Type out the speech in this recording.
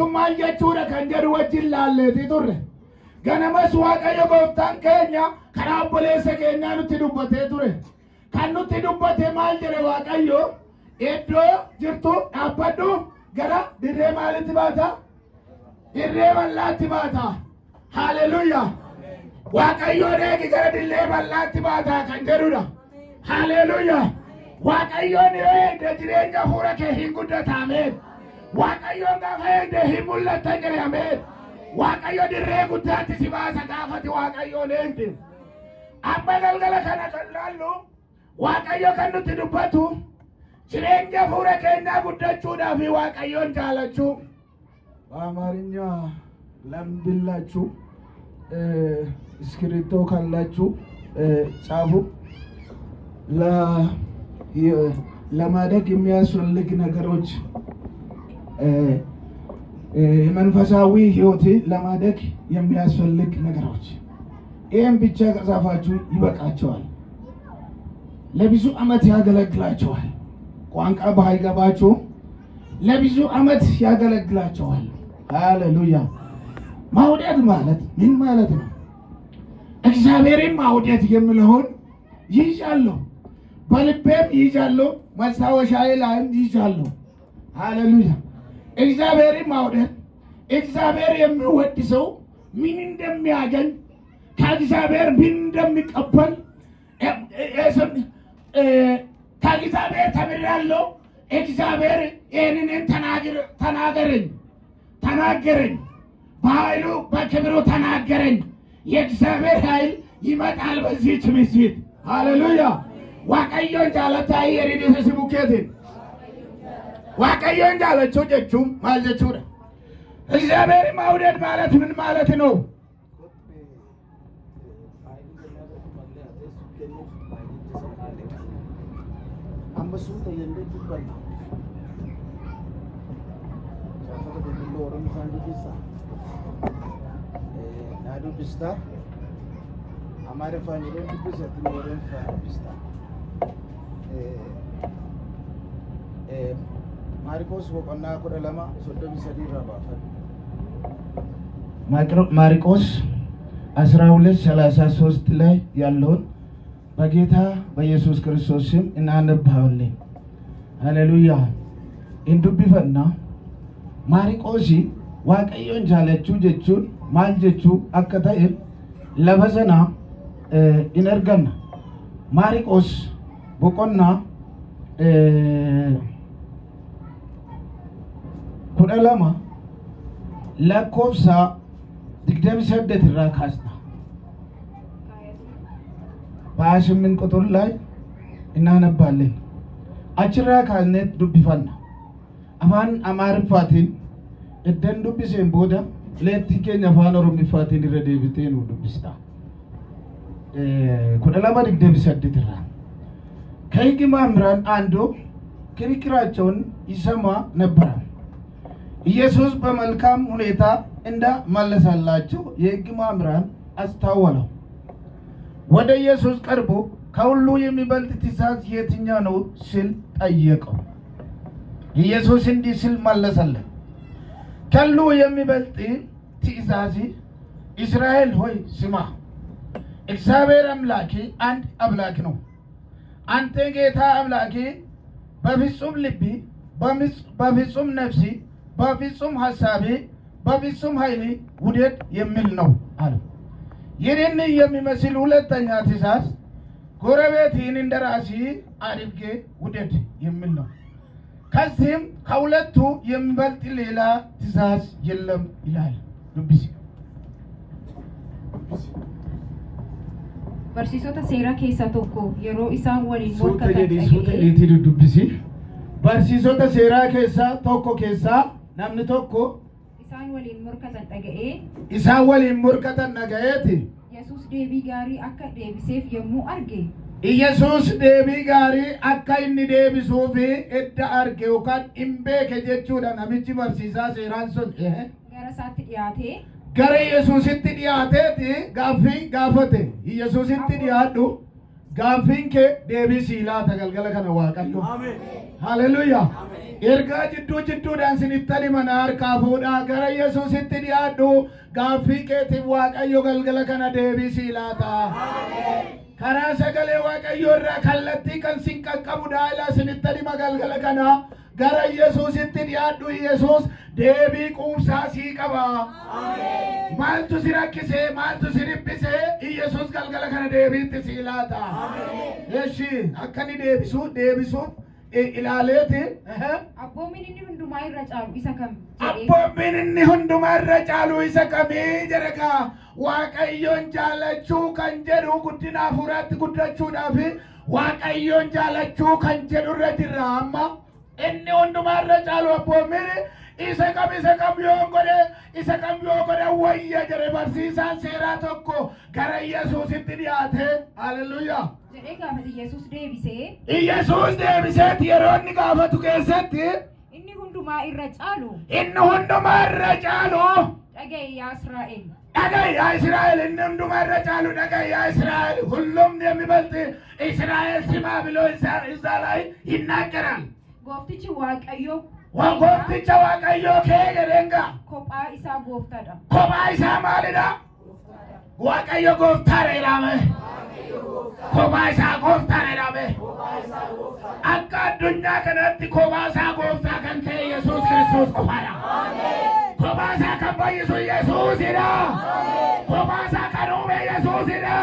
sun maal jechuudha kan jedhu wajjin laalleetii turre. Ganamas Waaqayyo gooftaan keenya karaa obboleessa keenyaa nutti dubbatee ture. Kan nutti dubbate maal jedhe Waaqayyo iddoo jirtu dhaabbadhu gara dirree maalitti baata? Dirree bal'aatti baata. Haleluuyaa. Waaqayyoon eegi gara dirree bal'aatti baata kan jedhudha. Haleluuyaa. Waaqayyoon eegde jireenya fuula kee hin guddatameen. Waaqayyoon gaafa eegde hin mul'atan jedhameen. Waaqayyo dirree guddaatti si baasa gaafati Waaqayyoon eegde. Amma galgala kana kan laallu Waaqayyo kan nutti dubbatu jireenya fuula keenyaa guddachuudhaaf Waaqayyoon jaalachuu. በአማርኛ ለምብላችሁ እስክሪብቶ ካላችሁ ጻፉ። ለማደግ የሚያስፈልግ ነገሮች መንፈሳዊ ህይወት ለማደግ የሚያስፈልግ ነገሮች ይሄን ብቻ ከጻፋችሁ ይበቃቸዋል። ለብዙ ዓመት ያገለግላቸዋል። ቋንቋ ባይገባችሁ ለብዙ ዓመት ያገለግላቸዋል። ሃሌሉያ። ማውደድ ማለት ምን ማለት ነው? እግዚአብሔርን ማውደድ የሚለውን ይዣለሁ፣ በልቤም ይዣለሁ፣ ማስታወሻዬ ላይም ይዣለሁ። ሃሌሉያ። እግዚአብሔርን ማውደድ እግዚአብሔር የሚወድ ሰው ምን እንደሚያገኝ ከእግዚአብሔር ምን እንደሚቀበል ከእግዚአብሔር ተምሬያለሁ። እግዚአብሔር ይህንን ተናገረኝ፣ በኃይሉ በክብሩ ተናገረኝ። የእግዚአብሔር ኃይል ይመጣል በዚህች ምሽት። ሃሌሉያ። waaqayyoon jaalataa የሪዲስ ስሙኬትን waaqayyoon jaalachuu jechuun maal jechuudha? እግዚአብሔር መውደድ ማለት ምን ማለት ነው? Bista हमारे फाइनल में से तीन बिस्ता मार्कोस वो कन्ना को लमा सोडो बिसरी रबा ማርቆስ 12:33 ላይ ያለውን በጌታ በኢየሱስ ክርስቶስ ስም እናነባለን። ሃሌሉያ። እንዱብፈና ማርቆስ waaqayyoon jaalachuu jechuun maal jechuu akka ta'e lafa sana in arganna. Maarqos boqonnaa 12 lakkoofsa 28 irraa kaasna. 28 ቁጥር ላይ እናነባለን። achirraa kaasnee dubbifanna. afaan amaariffaatiin Iddan dubbiseen booda leetti keenya afaan oromiffaatiin irra deebitee nu dubbista. 12:28 irraa ከሕግ መምህራን አንዱ ክርክራቸውን ይሰማ ነበረ። ኢየሱስ በመልካም ሁኔታ እንደመለሰላቸው የሕግ መምህራን አስተዋለው። ወደ ኢየሱስ ቀርቦ ከሁሉ የሚበልጥ ትእዛዝ የትኛው ነው ሲል ጠየቀው። ኢየሱስ እንዲህ ሲል መለሰለት፣ ከሁሉ የሚበልጥ ትእዛዝ እስራኤል ሆይ ስማ፣ እግዚአብሔር አምላክ አንድ አምላክ ነው። አንተ ጌታ አምላክ በፍጹም ልብ፣ በፍጹም ነፍስ፣ በፍጹም ሐሳብ፣ በፍጹም ኃይል ውደድ የሚል ነው አለ። ይህን የሚመስል ሁለተኛ ትእዛዝ ጎረቤትህን እንደ ራስህ አድርገህ ውደድ የሚል ነው። ከዚህም ከሁለቱ የሚበልጥ ሌላ ትእዛዝ የለም ይላል። ዱብሲ barsiisota seeraa keessaa tokko yeroo isaan waliin barsiisota seeraa keessaa tokko keessaa namni tokko isaan waliin morkatan dhaga'ee Yesuus deebii gaarii akka deebiseef yommuu arge Yesuus deebii gaarii akka inni deebisuuf edda arge yookaan hin beeke jechuudha. Namichi barsiisaa seeraan sun gara isaatti dhiyaatee gara Yesuusitti dhiyaateeti gaaffii gaafate. Yesuusitti dhiyaadhu gaaffiin kee deebii sii laata galgala kana Waaqayyo. Haleluuyaa. Ergaa jidduudhaan sinitti himana harkaa fuudhaa gara Yesuusitti dhiyaadhu. Gaaffii keetiif Waaqayyo galgala kana deebii sii laata. Karaa sagalee Waaqayyoo irraa kallattii kan sin qaqqabudha. Ilaa sinitti hima galgala kana gara Yesuusitti dhiyaadhu. Yesuus deebii quubsaa sii qaba. Maaltu si rakkisee maaltu si dhiphise Yesuus galgala kana deebiitti sii laata. Yeshi akkani deebisuuf ilaaleeti. Abboomin inni hundumaa irra caalu isa kam? Abboomin inni hundumaa irra caalu isa kamii jedhagaa Waaqayyoon jaalachuu kan jedhu guddina hafuuraatti guddachuudhaaf Waaqayyoon jaalachuu kan jedhu irra jirra amma inni hundumaa irra caalu abboomin isa kam yoo godhe wayya jedhe barsiisaan seeraa tokko gara Yesuusitti dhiyaate. Haleluuyaa. Jedhee gaafate Yesuus deebisee. Yesuus deebiseeti yeroo inni gaafatu keessatti. Inni hundumaa irra caalu. Dhaga'i yaa Israa'el. Dhaga'i yaa Israa'el inni hundumaa irra caalu dhaga'i yaa Israa'el ሁሉም የሚበልጥ እስራኤል ስማ ብሎ እዛ ላይ ይናገራል። Gooftichi Waaqayyoo. Goofticha Waaqayyoo kee jedhenga. Kophaa isaa gooftaadha. Kophaa isaa maalidha? Waaqayyo gooftaadha jedhame. Kophaa isaa gooftaadha jedhame. Akka addunyaa kanatti kophaa isaa gooftaa kan ta'e Yesuus Kiristoos qofaadha. Kophaa isaa kan fayyisu Yesuusidha. Kophaa isaa kan uume Yesuusidha.